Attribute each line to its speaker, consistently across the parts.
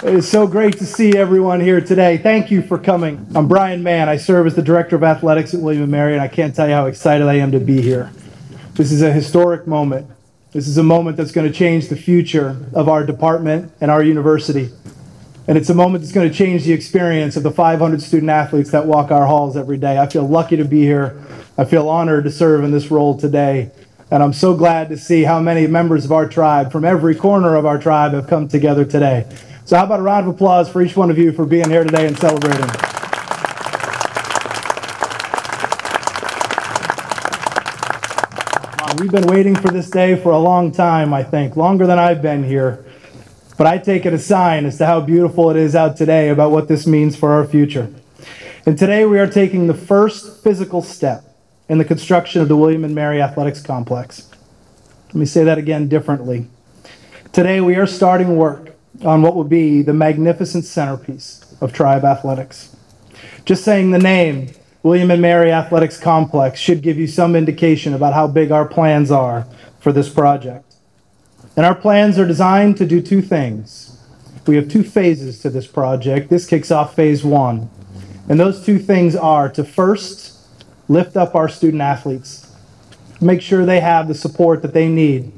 Speaker 1: It is so great to see everyone here today. Thank you for coming. I'm Brian Mann. I serve as the Director of Athletics at William & Mary, and I can't tell you how excited I am to be here. This is a historic moment. This is a moment that's going to change the future of our department and our university. And it's a moment that's going to change the experience of the 500 student athletes that walk our halls every day. I feel lucky to be here. I feel honored to serve in this role today. And I'm so glad to see how many members of our tribe from every corner of our tribe have come together today. So how about a round of applause for each one of you for being here today and celebrating. We've been waiting for this day for a long time, I think, longer than I've been here. But I take it a sign as to how beautiful it is out today about what this means for our future. And today we are taking the first physical step in the construction of the William & Mary Athletics Complex. Let me say that again differently. Today we are starting work on what will be the magnificent centerpiece of Tribe Athletics. Just saying the name, William & Mary Athletics Complex, should give you some indication about how big our plans are for this project. And our plans are designed to do two things. We have two phases to this project. This kicks off phase one. And those two things are to first lift up our student athletes, make sure they have the support that they need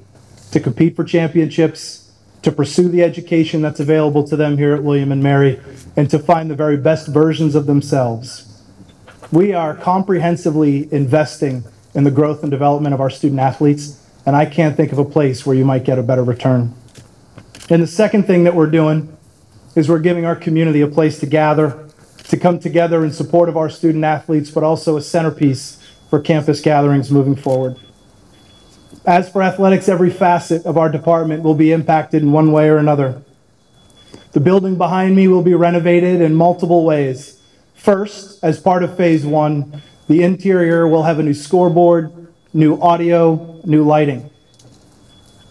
Speaker 1: to compete for championships, to pursue the education that's available to them here at William & Mary, and to find the very best versions of themselves. We are comprehensively investing in the growth and development of our student athletes, and I can't think of a place where you might get a better return. And the second thing that we're doing is we're giving our community a place to gather, to come together in support of our student athletes, but also a centerpiece for campus gatherings moving forward. As for athletics, every facet of our department will be impacted in one way or another. The building behind me will be renovated in multiple ways. First, as part of phase one, the interior will have a new scoreboard, new audio, new lighting.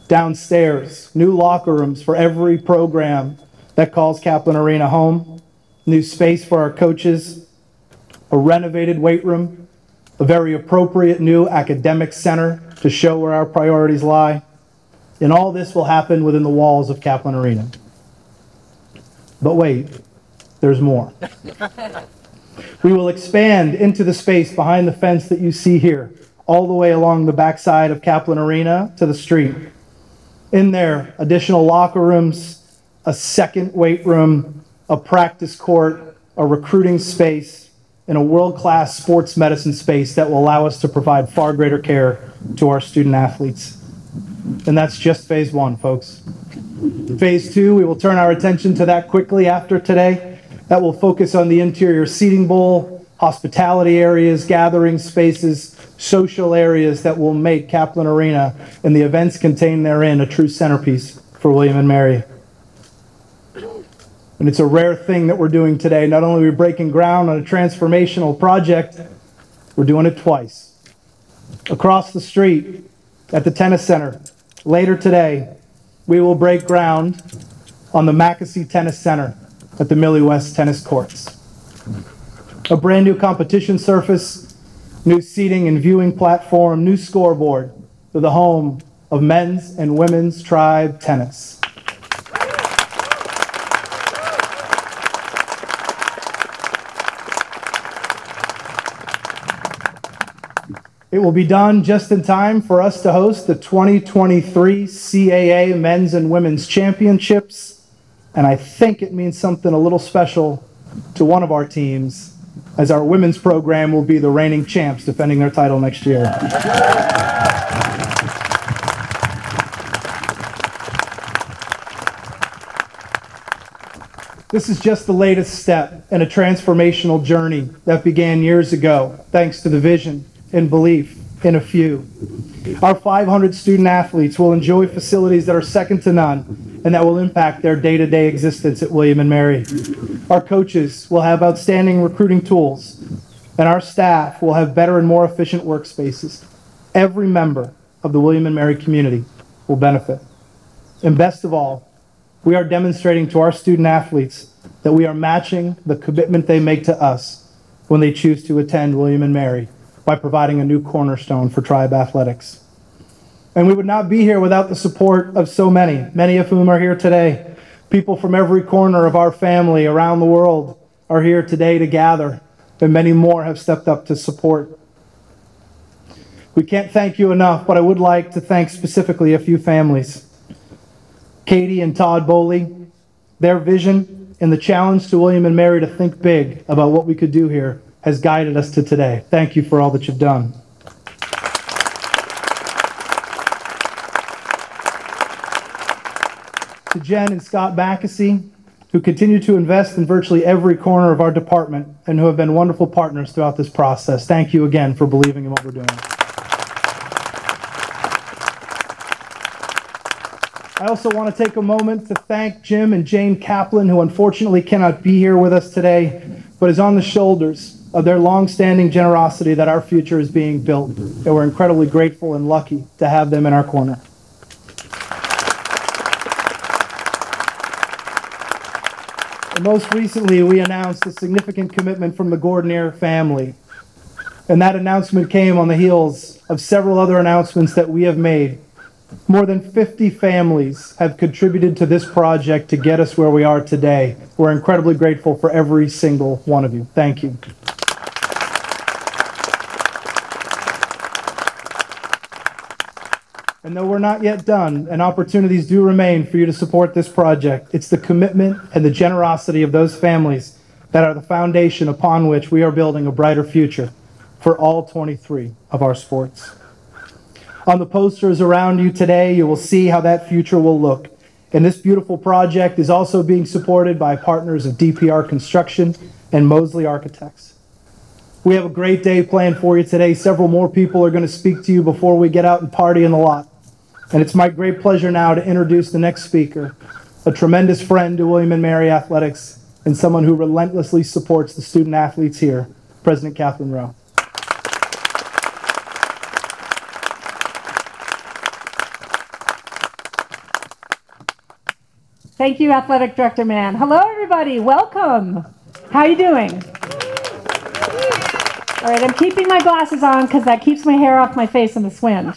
Speaker 1: Downstairs, new locker rooms for every program that calls Kaplan Arena home, new space for our coaches, a renovated weight room, a very appropriate new academic center to show where our priorities lie. And all this will happen within the walls of Kaplan Arena. But wait, there's more. We will expand into the space behind the fence that you see here, all the way along the backside of Kaplan Arena to the street. In there, additional locker rooms, a second weight room, a practice court, a recruiting space, and a world-class sports medicine space that will allow us to provide far greater care to our student athletes. And that's just phase one, folks. Phase two, we will turn our attention to that quickly after today. That will focus on the interior seating bowl, hospitality areas, gathering spaces, social areas that will make Kaplan Arena and the events contained therein a true centerpiece for William & Mary. And it's a rare thing that we're doing today. Not only are we breaking ground on a transformational project, we're doing it twice. Across the street at the tennis center, later today, we will break ground on the Mackesy Tennis Center at the Millie West Tennis Courts. A brand new competition surface, new seating and viewing platform, new scoreboard for the home of men's and women's tribe tennis. It will be done just in time for us to host the 2023 CAA Men's and Women's Championships, and I think it means something a little special to one of our teams, as our women's program will be the reigning champs defending their title next year. This is just the latest step in a transformational journey that began years ago, thanks to the vision and belief in a few. Our 500 student athletes will enjoy facilities that are second to none and that will impact their day-to-day existence at William & Mary. Our coaches will have outstanding recruiting tools, and our staff will have better and more efficient workspaces. Every member of the William & Mary community will benefit. And best of all, we are demonstrating to our student athletes that we are matching the commitment they make to us when they choose to attend William & Mary by providing a new cornerstone for Tribe Athletics. And we would not be here without the support of so many of whom are here today. People from every corner of our family around the world are here today to gather, and many more have stepped up to support. We can't thank you enough, but I would like to thank specifically a few families. Katie and Todd Bowley, their vision and the challenge to William and Mary to think big about what we could do here has guided us to today. Thank you for all that you've done. To Jen and Scott Backesy, who continue to invest in virtually every corner of our department and who have been wonderful partners throughout this process. Thank you again for believing in what we're doing. I also want to take a moment to thank Jim and Jane Kaplan, who unfortunately cannot be here with us today, but is on the shoulders of their long-standing generosity that our future is being built. And we're incredibly grateful and lucky to have them in our corner. And most recently, we announced a significant commitment from the Gordonier family. And that announcement came on the heels of several other announcements that we have made. More than 50 families have contributed to this project to get us where we are today. We're incredibly grateful for every single one of you. Thank you. And though we're not yet done, and opportunities do remain for you to support this project, it's the commitment and the generosity of those families that are the foundation upon which we are building a brighter future for all 23 of our sports. On the posters around you today, you will see how that future will look. And this beautiful project is also being supported by partners of DPR Construction and Mosley Architects. We have a great day planned for you today. Several more people are going to speak to you before we get out and party in the lot. And it's my great pleasure now to introduce the next speaker, a tremendous friend to William & Mary Athletics and someone who relentlessly supports the student athletes here, President Catherine Rowe.
Speaker 2: Thank you, Athletic Director Mann. Hello, everybody. Welcome. How are you doing? All right, I'm keeping my glasses on because that keeps my hair off my face in this wind.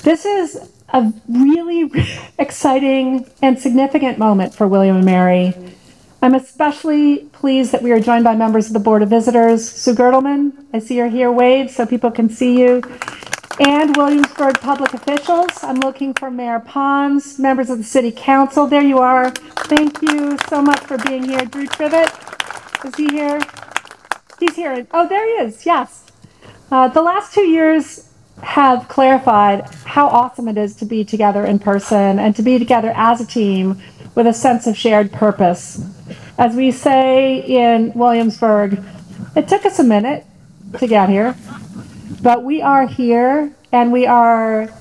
Speaker 2: This is a really exciting and significant moment for William & Mary. I'm especially pleased that we are joined by members of the Board of Visitors. Sue Gertelman, I see you're here. Wave so people can see you. And Williamsburg public officials. I'm looking for Mayor Pons, members of the City Council. There you are. Thank you so much for being here. Drew Trivett, is he here? He's here. Oh, there he is. Yes. The last 2 years have clarified how awesome it is to be together in person and to be together as a team with a sense of shared purpose. As we say in Williamsburg, it took us a minute to get here, but we are here and we are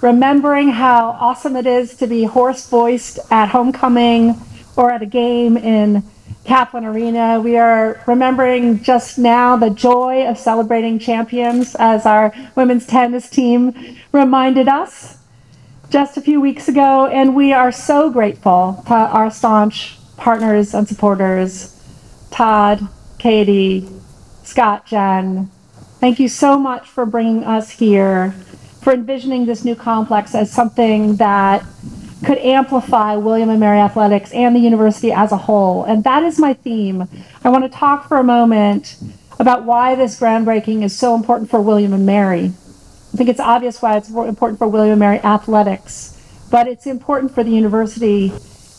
Speaker 2: remembering how awesome it is to be hoarse-voiced at homecoming or at a game in Kaplan Arena. We are remembering just now the joy of celebrating champions, as our women's tennis team reminded us just a few weeks ago. And we are so grateful to our staunch partners and supporters, Todd, Katie, Scott, Jen. Thank you so much for bringing us here, for envisioning this new complex as something that could amplify William & Mary Athletics and the university as a whole. And that is my theme. I want to talk for a moment about why this groundbreaking is so important for William & Mary. I think it's obvious why it's important for William & Mary Athletics, but it's important for the university.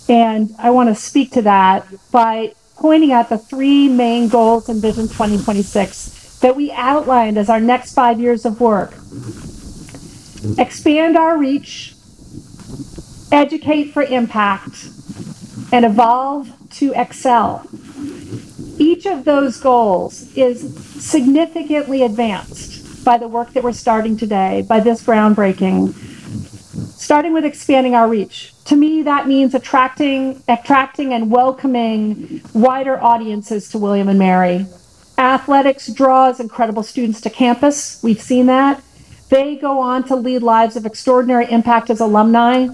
Speaker 2: And I want to speak to that by pointing out the 3 main goals in Vision 2026 that we outlined as our next 5 years of work. Expand our reach, educate for impact, and evolve to excel. Each of those goals is significantly advanced by the work that we're starting today, by this groundbreaking. Starting with expanding our reach. To me, that means attracting and welcoming wider audiences to William & Mary. Athletics draws incredible students to campus. We've seen that. They go on to lead lives of extraordinary impact as alumni.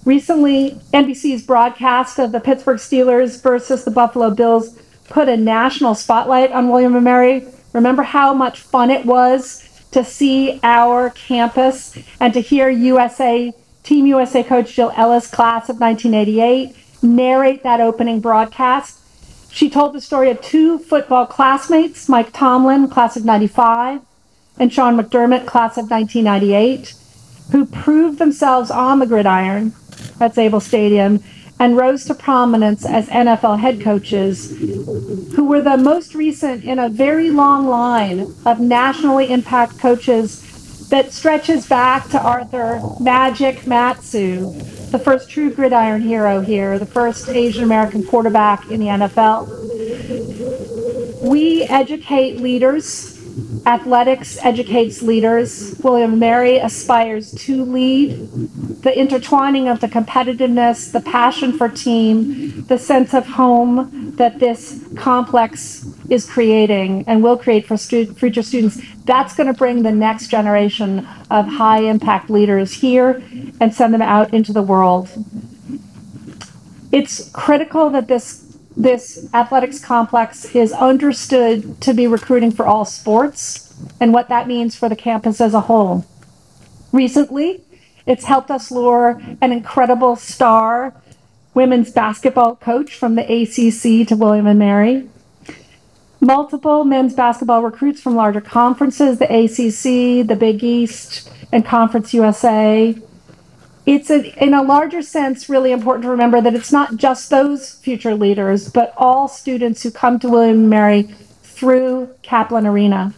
Speaker 2: Recently, NBC's broadcast of the Pittsburgh Steelers versus the Buffalo Bills put a national spotlight on William & Mary. Remember how much fun it was to see our campus and to hear Team USA coach Jill Ellis, class of 1988, narrate that opening broadcast. She told the story of two football classmates, Mike Tomlin, class of 95, and Sean McDermott, class of 1998, who proved themselves on the gridiron at Zabel Stadium and rose to prominence as NFL head coaches, who were the most recent in a very long line of nationally impact coaches that stretches back to Arthur Magic Matsu, the first true gridiron hero here, the first Asian American quarterback in the NFL. We educate leaders. Athletics educates leaders. William & Mary aspires to lead. The intertwining of the competitiveness, the passion for team, the sense of home that this complex is creating and will create for future students, that's going to bring the next generation of high impact leaders here and send them out into the world. It's critical that this athletics complex is understood to be recruiting for all sports and what that means for the campus as a whole. Recently, it's helped us lure an incredible star women's basketball coach from the ACC to William & Mary. Multiple men's basketball recruits from larger conferences, the ACC, the Big East, and Conference USA. It's, in a larger sense, really important to remember that it's not just those future leaders, but all students who come to William & Mary through Kaplan Arena.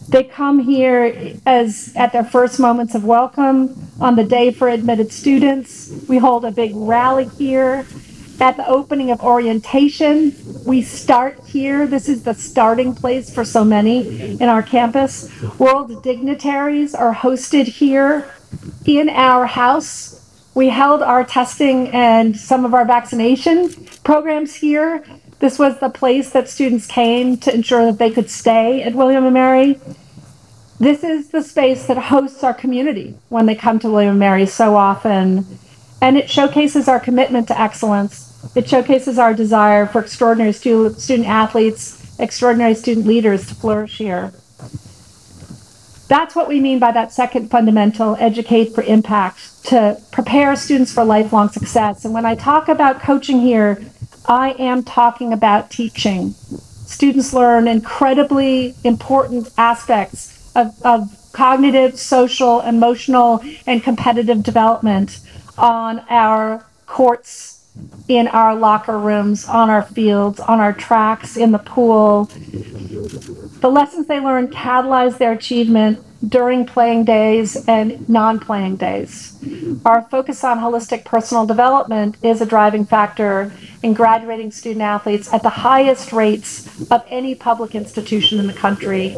Speaker 2: They come here as at their first moments of welcome. On the day for admitted students, we hold a big rally here. At the opening of orientation, we start here. This is the starting place for so many in our campus. World dignitaries are hosted here in our house. We held our testing and some of our vaccination programs here. This was the place that students came to ensure that they could stay at William & Mary. This is the space that hosts our community when they come to William & Mary so often. And it showcases our commitment to excellence. It showcases our desire for extraordinary student athletes, extraordinary student leaders to flourish here. That's what we mean by that second fundamental, educate for impact, to prepare students for lifelong success. And when I talk about coaching here, I am talking about teaching. Students learn incredibly important aspects of cognitive, social, emotional, and competitive development on our courts, in our locker rooms, on our fields, on our tracks, in the pool. The lessons they learn catalyze their achievement during playing days and non-playing days. Our focus on holistic personal development is a driving factor in graduating student athletes at the highest rates of any public institution in the country.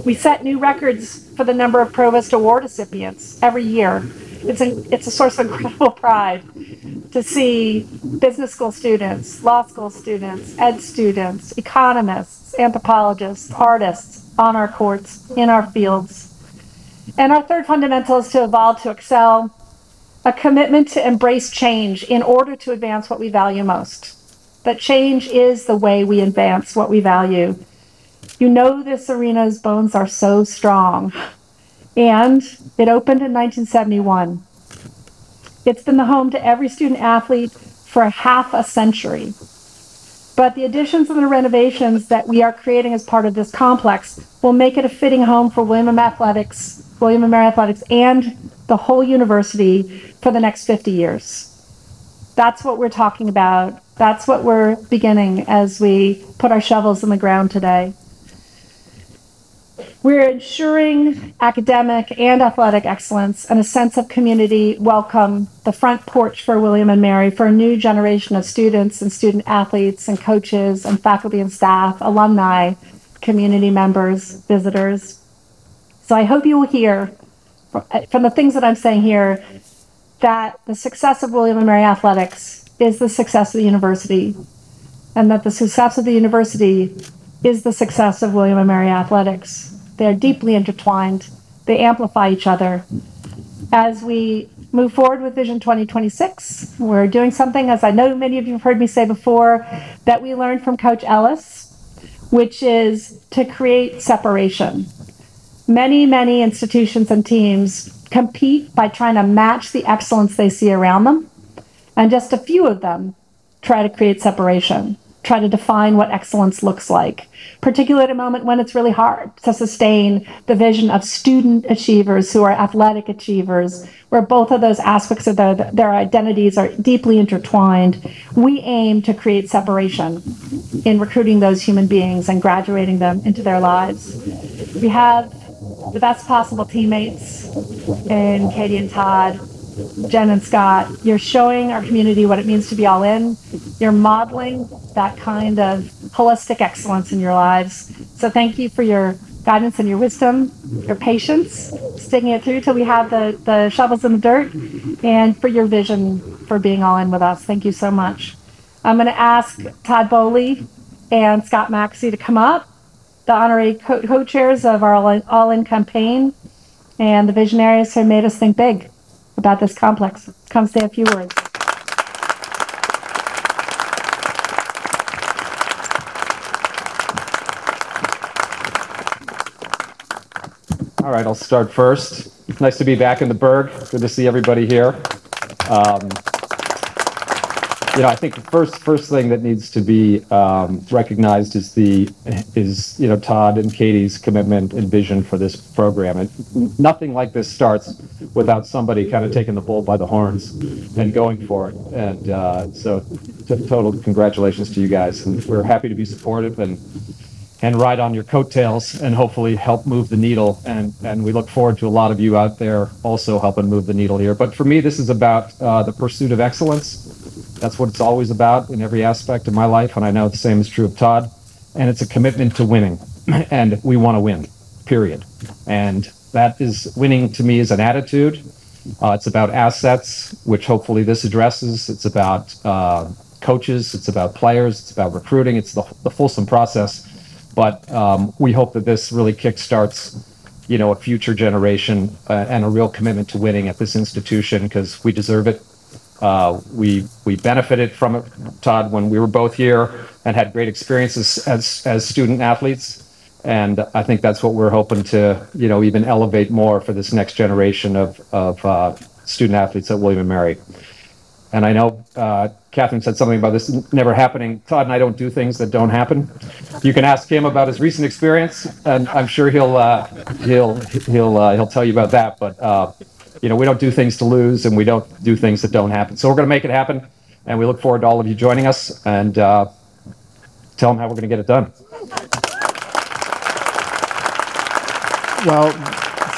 Speaker 2: We set new records for the number of Provost Award recipients every year. It's a source of incredible pride to see business school students, law school students, ed students, economists, anthropologists, artists on our courts, in our fields. And our third fundamental is to evolve to excel, a commitment to embrace change in order to advance what we value most. That change is the way we advance what we value. You know this arena's bones are so strong. And it opened in 1971. It's been the home to every student athlete for half a century. But the additions and the renovations that we are creating as part of this complex will make it a fitting home for William & Mary Athletics, and the whole university for the next 50 years. That's what we're talking about. That's what we're beginning as we put our shovels in the ground today. We're ensuring academic and athletic excellence and a sense of community welcome, the front porch for William & Mary, for a new generation of students and student athletes and coaches and faculty and staff, alumni, community members, visitors. So I hope you will hear from the things that I'm saying here that the success of William & Mary Athletics is the success of the university, and that the success of the university is the success of William & Mary Athletics. They're deeply intertwined. They amplify each other. As we move forward with Vision 2026, we're doing something, as I know many of you have heard me say before, that we learned from Coach Ellis, which is to create separation. Many, many institutions and teams compete by trying to match the excellence they see around them, and just a few of them try to create separation, try to define what excellence looks like, particularly at a moment when it's really hard to sustain the vision of student achievers who are athletic achievers, where both of those aspects of their identities are deeply intertwined. We aim to create separation in recruiting those human beings and graduating them into their lives. We have the best possible teammates in Katie and Todd, Jen and Scott. You're showing our community what it means to be all in. You're modeling that kind of holistic excellence in your lives. So thank you for your guidance and your wisdom, your patience, sticking it through till we have the shovels in the dirt, and for your vision for being all in with us. Thank you so much. I'm going to ask Todd Bowley and Scott Maxey to come up, the honorary co-chairs of our All In campaign, and the visionaries who made us think big about this complex. Come say a few words.
Speaker 3: All right, I'll start first. It's nice to be back in the Berg. Good to see everybody here. I think the first thing that needs to be recognized is Todd and Katie's commitment and vision for this program. And nothing like this starts without somebody kind of taking the bull by the horns and going for it. And so total congratulations to you guys. And we're happy to be supportive and ride on your coattails and hopefully help move the needle. And we look forward to a lot of you out there also helping move the needle here. But for me, this is about the pursuit of excellence. That's what it's always about in every aspect of my life, and I know the same is true of Todd. And it's a commitment to winning, and we want to win, period. And that is, winning to me is an attitude. It's about assets, which hopefully this addresses. It's about coaches, it's about players, it's about recruiting, it's the fulsome process. But we hope that this really kickstarts, a future generation and a real commitment to winning at this institution, because we deserve it. We benefited from it, Todd, when we were both here and had great experiences as student athletes. And I think that's what we're hoping to, even elevate more for this next generation of student athletes at William & Mary. And I know Catherine said something about this never happening. Todd and I don't do things that don't happen. You can ask him about his recent experience, and I'm sure he'll tell you about that. But we don't do things to lose, and we don't do things that don't happen. So we're going to make it happen, and we look forward to all of you joining us, and tell them how we're going to get it done.
Speaker 4: Well,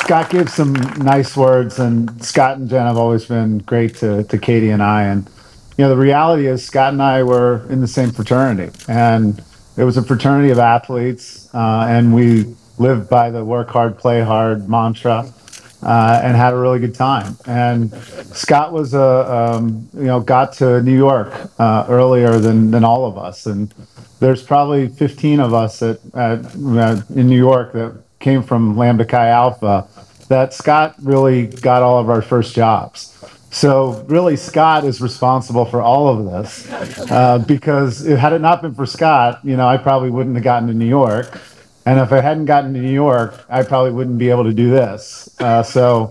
Speaker 4: Scott gave some nice words, and Scott and Jen have always been great to Katie and I. And, the reality is Scott and I were in the same fraternity, and it was a fraternity of athletes, and we lived by the work hard, play hard mantra. And had a really good time. And Scott was got to New York earlier than all of us. And there's probably 15 of us in New York that came from Lambda Chi Alpha that Scott really got all of our first jobs. So really, Scott is responsible for all of this because had it not been for Scott, I probably wouldn't have gotten to New York. And if I hadn't gotten to New York, I probably wouldn't be able to do this.
Speaker 3: You know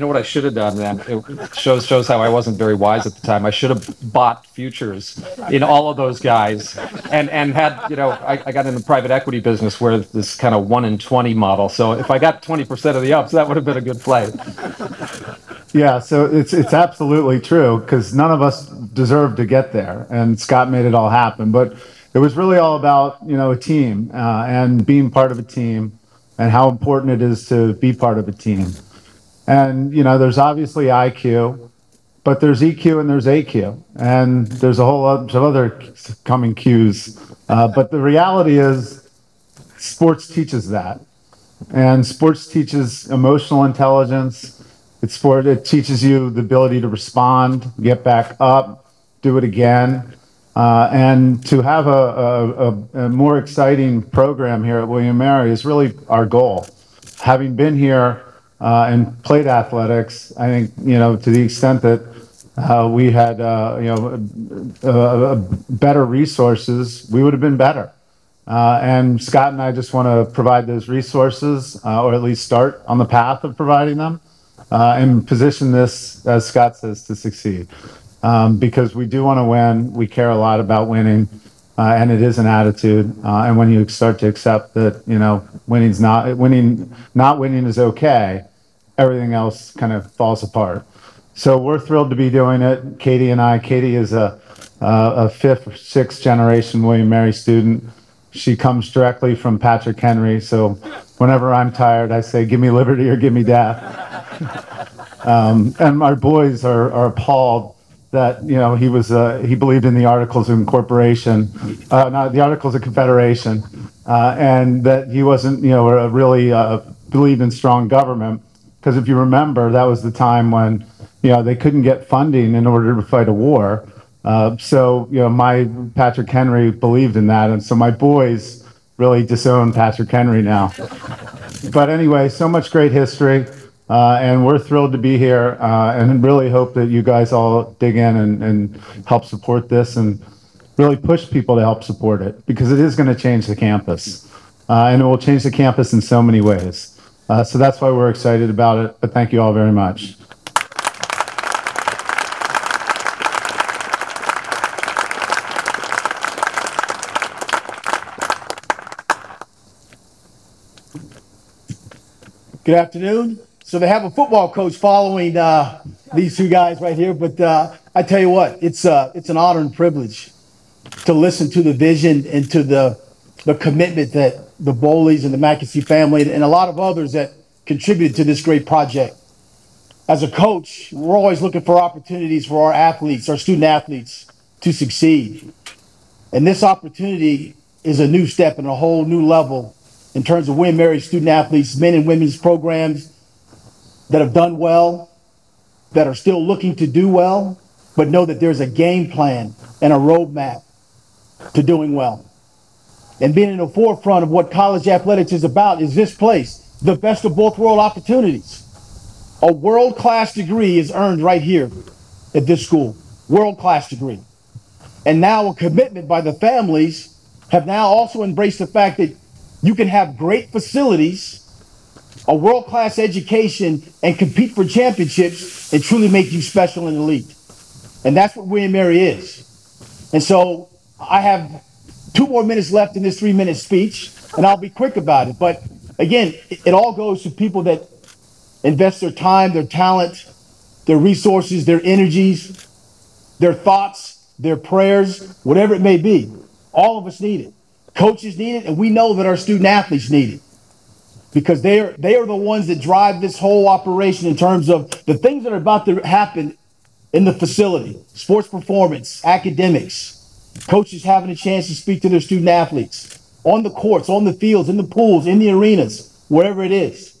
Speaker 3: what I should have done then? It shows how I wasn't very wise at the time. I should have bought futures in all of those guys, and had I got in the private equity business where this kind of 1 in 20 model. So if I got 20% of the ups, that would have been a good play.
Speaker 4: Yeah, so it's absolutely true, because none of us deserved to get there, and Scott made it all happen. But it was really all about, a team and being part of a team and how important it is to be part of a team. And, there's obviously IQ, but there's EQ and there's AQ, and there's a whole bunch of other coming Qs. But the reality is sports teaches that. And sports teaches emotional intelligence. It teaches you the ability to respond, get back up, do it again. And to have a more exciting program here at William & Mary is really our goal. Having been here and played athletics, I think, to the extent that we had, better resources, we would have been better. And Scott and I just want to provide those resources, or at least start on the path of providing them, and position this, as Scott says, to succeed. because we do want to win. We care a lot about winning, and it is an attitude. And when you start to accept that, not winning is okay, everything else kind of falls apart. So we're thrilled to be doing it. Katie and I. Katie is a fifth or sixth generation William Mary student. She comes directly from Patrick Henry. So whenever I'm tired, I say, "Give me liberty or give me death." And our boys are appalled that he believed in the Articles of Incorporation, not the Articles of Confederation, and that he wasn't really believed in strong government. Because if you remember, that was the time when they couldn't get funding in order to fight a war. So my Patrick Henry believed in that, and so my boys really disown Patrick Henry now. But anyway, so much great history. And we're thrilled to be here, and really hope that you guys all dig in and help support this, and really push people to help support it, because it is going to change the campus, and it will change the campus in so many ways. So that's why we're excited about it. But thank you all very much.
Speaker 5: Good afternoon. So they have a football coach following these two guys right here, but I tell you what, it's an honor and privilege to listen to the vision and to the commitment that the Bowleys and the McAfee family and a lot of others that contributed to this great project. As a coach, we're always looking for opportunities for our athletes, our student athletes, to succeed. And this opportunity is a new step and a whole new level in terms of William Mary student athletes, men and women's programs that have done well, that are still looking to do well, but know that there's a game plan and a roadmap to doing well. And being in the forefront of what college athletics is about is this place, the best of both world opportunities. A world-class degree is earned right here at this school, world-class degree. And now a commitment by the families have now also embraced the fact that you can have great facilities, a world-class education, and compete for championships and truly make you special and elite. And that's what William Mary is. And so I have 2 more minutes left in this 3-minute speech, and I'll be quick about it. But again, it all goes to people that invest their time, their talent, their resources, their energies, their thoughts, their prayers, whatever it may be. All of us need it. Coaches need it, and we know that our student athletes need it, because they are the ones that drive this whole operation in terms of the things that are about to happen in the facility, sports performance, academics, coaches having a chance to speak to their student athletes on the courts, on the fields, in the pools, in the arenas, wherever it is.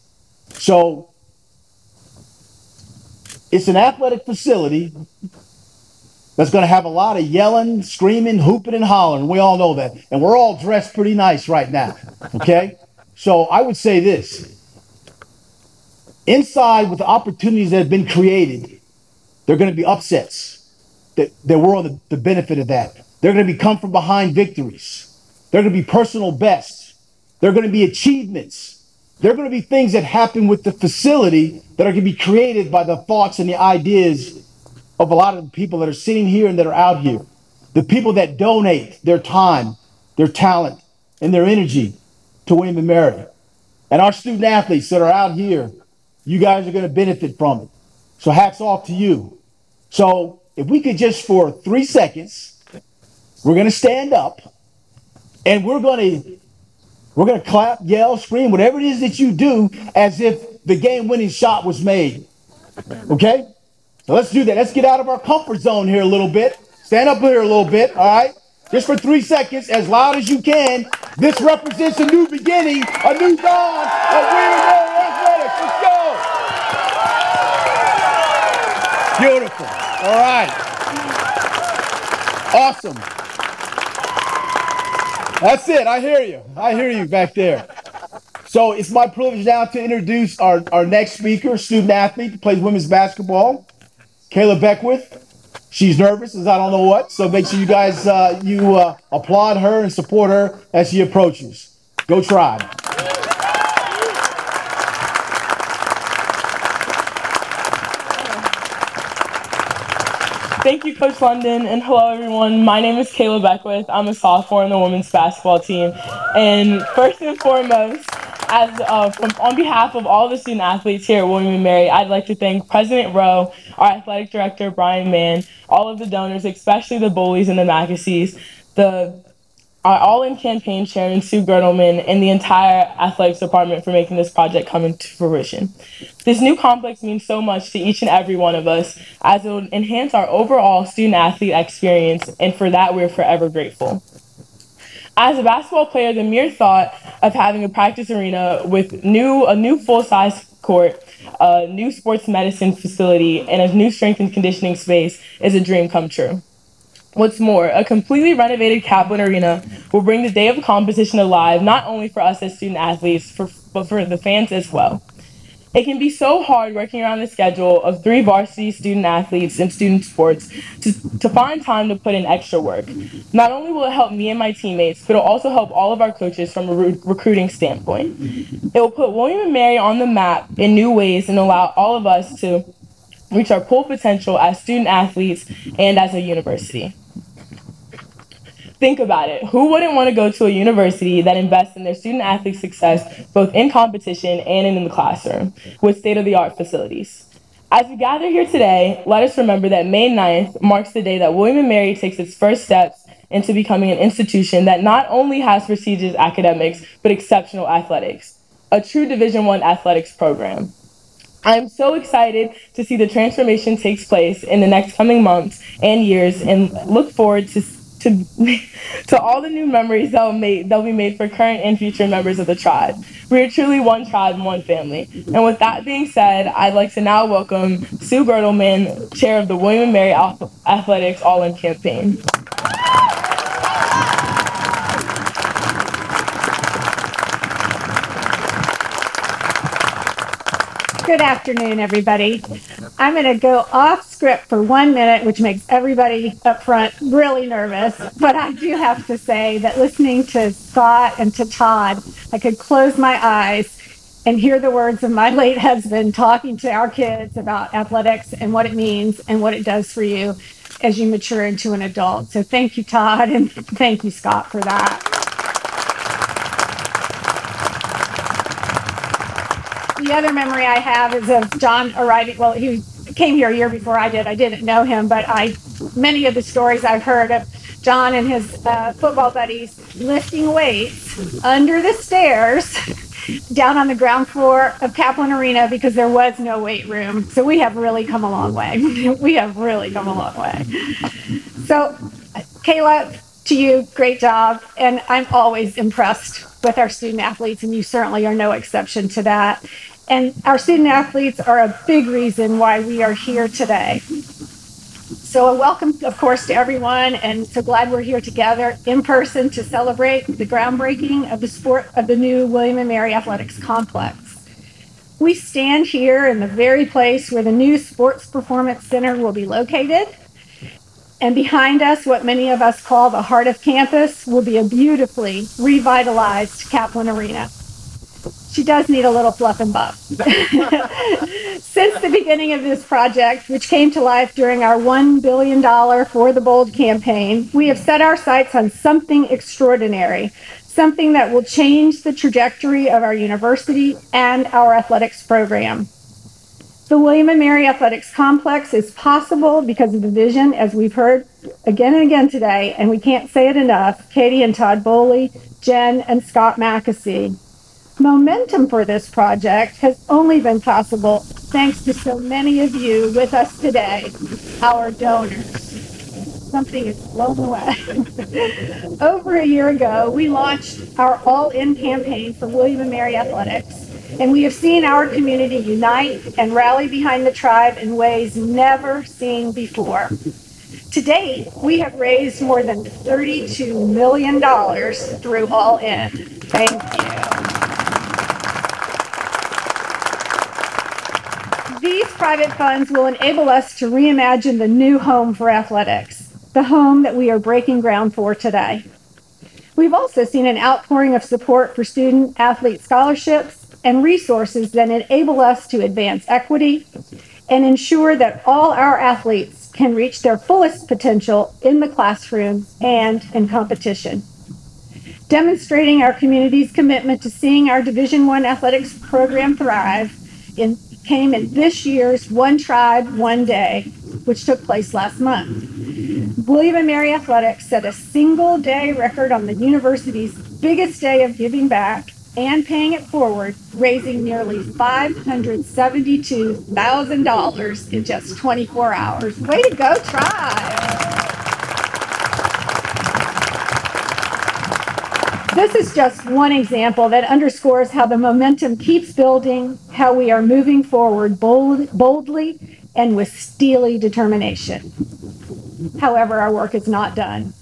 Speaker 5: So it's an athletic facility that's going to have a lot of yelling, screaming, hooping, and hollering. We all know that. And we're all dressed pretty nice right now, okay? So I would say this. Inside, with the opportunities that have been created, there are going to be upsets that we're on the benefit of that. There are going to be come from behind victories. There are going to be personal bests. There are going to be achievements. There are going to be things that happen with the facility that are going to be created by the thoughts and the ideas of a lot of the people that are sitting here and that are out here. The people that donate their time, their talent, and their energy to William & Mary. And our student athletes that are out here, you guys are going to benefit from it. So hats off to you. So if we could just for 3 seconds, we're going to stand up and we're going to clap, yell, scream, whatever it is that you do, as if the game-winning shot was made. Okay? So let's do that. Let's get out of our comfort zone here a little bit. Stand up here a little bit, all right? Just for 3 seconds, as loud as you can. This represents a new beginning, a new dawn of William Mary Athletics. Let's go. Beautiful. All right. Awesome. That's it. I hear you. I hear you back there. So it's my privilege now to introduce our next speaker, student athlete who plays women's basketball, Kayla Beckwith. She's nervous as I don't know what, so make sure you guys applaud her and support her as she approaches. Go Tribe.
Speaker 6: Thank you, Coach London, and hello, everyone. My name is Kayla Beckwith. I'm a sophomore on the women's basketball team. And first and foremost, on behalf of all the student athletes here at William & Mary, I'd like to thank President Rowe, our athletic director, Brian Mann, all of the donors, especially the Bowleys and the Mackesys, our All-In campaign chairman, Sue Gertelman, and the entire athletics department for making this project come into fruition. This new complex means so much to each and every one of us, as it will enhance our overall student-athlete experience, and for that, we're forever grateful. As a basketball player, the mere thought of having a practice arena with a new full-size court, a new sports medicine facility, and a new strength and conditioning space is a dream come true. What's more, a completely renovated Kaplan Arena will bring the day of competition alive, not only for us as student athletes, but for the fans as well. It can be so hard working around the schedule of 3 varsity student athletes in student sports to find time to put in extra work. Not only will it help me and my teammates, but it will also help all of our coaches from a recruiting standpoint. It will put William & Mary on the map in new ways and allow all of us to reach our full potential as student athletes and as a university. Think about it. Who wouldn't want to go to a university that invests in their student athlete success, both in competition and in the classroom, with state-of-the-art facilities? As we gather here today, let us remember that May 9th marks the day that William & Mary takes its first steps into becoming an institution that not only has prestigious academics, but exceptional athletics, a true Division I athletics program. I am so excited to see the transformation takes place in the next coming months and years, and look forward to all the new memories that'll be made for current and future members of the tribe. We are truly one tribe and one family. And with that being said, I'd like to now welcome Sue Gertelman, chair of the William & Mary Athletics All-In campaign.
Speaker 2: Good afternoon, everybody. I'm going to go off script for 1 minute, which makes everybody up front really nervous. But I do have to say that listening to Scott and to Todd, I could close my eyes and hear the words of my late husband talking to our kids about athletics and what it means and what it does for you as you mature into an adult. So thank you, Todd, and thank you, Scott, for that. The other memory I have is of John arriving. Well, he came here a year before I did. I didn't know him, but many of the stories I've heard of John and his football buddies lifting weights under the stairs down on the ground floor of Kaplan Arena because there was no weight room. So we have really come a long way. We have really come a long way. So, Kayla, to you, great job. And I'm always impressed with our student athletes, and you certainly are no exception to that. And our student athletes are a big reason why we are here today. So a welcome, of course, to everyone, and so glad we're here together in person to celebrate the groundbreaking of the new William & Mary Athletics Complex. We stand here in the very place where the new Sports Performance Center will be located. And behind us, what many of us call the heart of campus, will be a beautifully revitalized Kaplan Arena. She does need a little fluff and buff. Since the beginning of this project, which came to life during our $1 billion For the Bold campaign, we have set our sights on something extraordinary, something that will change the trajectory of our university and our athletics program. The William & Mary Athletics Complex is possible because of the vision, as we've heard again and again today, and we can't say it enough, Katie and Todd Bowley, Jen and Scott Mackesy. Momentum for this project has only been possible thanks to so many of you with us today, our donors. Something is blown away. Over a year ago, we launched our All-In campaign for William & Mary Athletics, and we have seen our community unite and rally behind the tribe in ways never seen before. To date, we have raised more than $32 million through All-In. Thank you. These private funds will enable us to reimagine the new home for athletics, the home that we are breaking ground for today. We've also seen an outpouring of support for student athlete scholarships and resources that enable us to advance equity and ensure that all our athletes can reach their fullest potential in the classroom and in competition. Demonstrating our community's commitment to seeing our Division I athletics program thrive came in this year's One Tribe, One Day, which took place last month. William & Mary Athletics set a single-day record on the university's biggest day of giving back and paying it forward, raising nearly $572,000 in just 24 hours. Way to go, Tribe! This is just one example that underscores how the momentum keeps building, how we are moving forward boldly and with steely determination. However, our work is not done.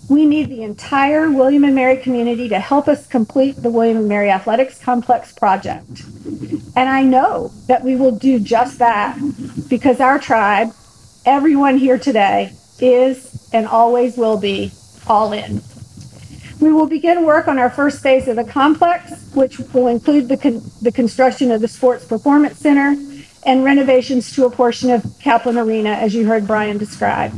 Speaker 2: We need the entire William & Mary community to help us complete the William & Mary Athletics Complex project. And I know that we will do just that because our tribe, everyone here today, is and always will be all in. We will begin work on our first phase of the complex, which will include the construction of the Sports Performance Center and renovations to a portion of Kaplan Arena, as you heard Brian describe.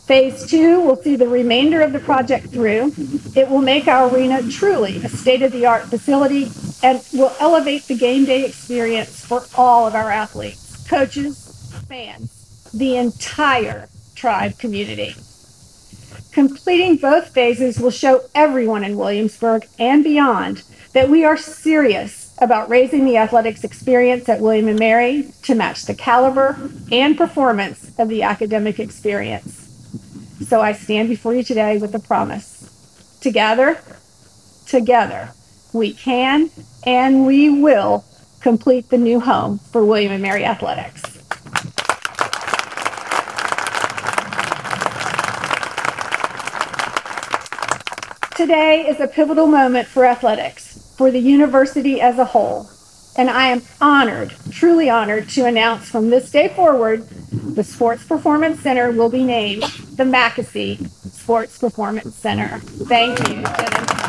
Speaker 2: Phase 2 will see the remainder of the project through. It will make our arena truly a state-of-the-art facility and will elevate the game day experience for all of our athletes, coaches, fans, the entire Tribe community. Completing both phases will show everyone in Williamsburg and beyond that we are serious about raising the athletics experience at William & Mary to match the caliber and performance of the academic experience. So I stand before you today with a promise. Together, we can and we will complete the new home for William & Mary Athletics. Today is a pivotal moment for athletics, for the university as a whole, and I am honored, truly honored, to announce from this day forward, the Sports Performance Center will be named the Mackesy Sports Performance Center. Thank you, Jen and Todd.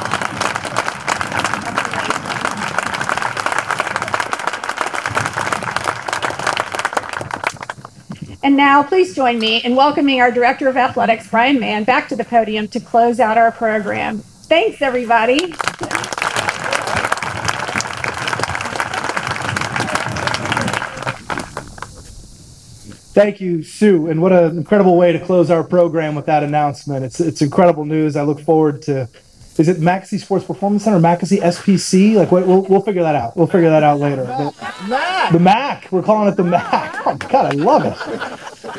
Speaker 2: And now, please join me in welcoming our Director of Athletics, Brian Mann, back to the podium to close out our program. Thanks, everybody.
Speaker 1: Thank you, Sue, and what an incredible way to close our program with that announcement. It's incredible news. I look forward to, is it Mackesy Sports Performance Center, Mackesy SPC? Like, we'll figure that out. We'll figure that out later. The Mac. We're calling it the Mac. Oh, God, I love it.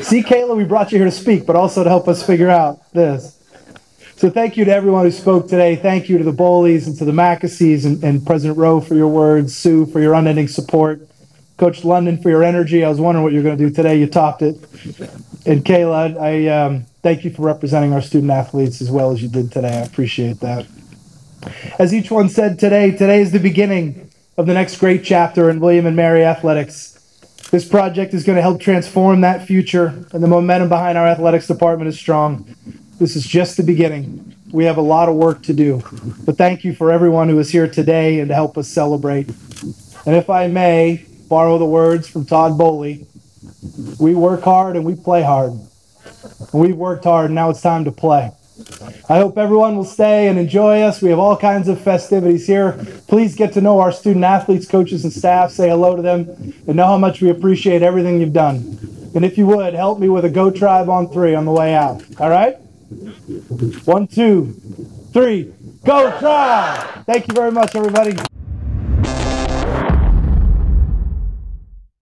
Speaker 1: See, Kayla, we brought you here to speak, but also to help us figure out this. So thank you to everyone who spoke today. Thank you to the Bowleys and to the Mackesys and President Rowe for your words, Sue for your unending support, Coach London for your energy. I was wondering what you were going to do today. You topped it. And Kayla, I thank you for representing our student athletes as well as you did today. I appreciate that. As each one said today is the beginning of the next great chapter in William & Mary Athletics. This project is going to help transform that future, and the momentum behind our athletics department is strong. This is just the beginning. We have a lot of work to do. But thank you for everyone who is here today and to help us celebrate. And if I may borrow the words from Todd Bowley, we work hard and we play hard. And we've worked hard, and now it's time to play. I hope everyone will stay and enjoy us. We have all kinds of festivities here. Please get to know our student athletes, coaches, and staff. Say hello to them and know how much we appreciate everything you've done. And if you would, help me with a Go Tribe on 3 on the way out. All right? 1, 2, 3. Go Tribe! Thank you very much, everybody.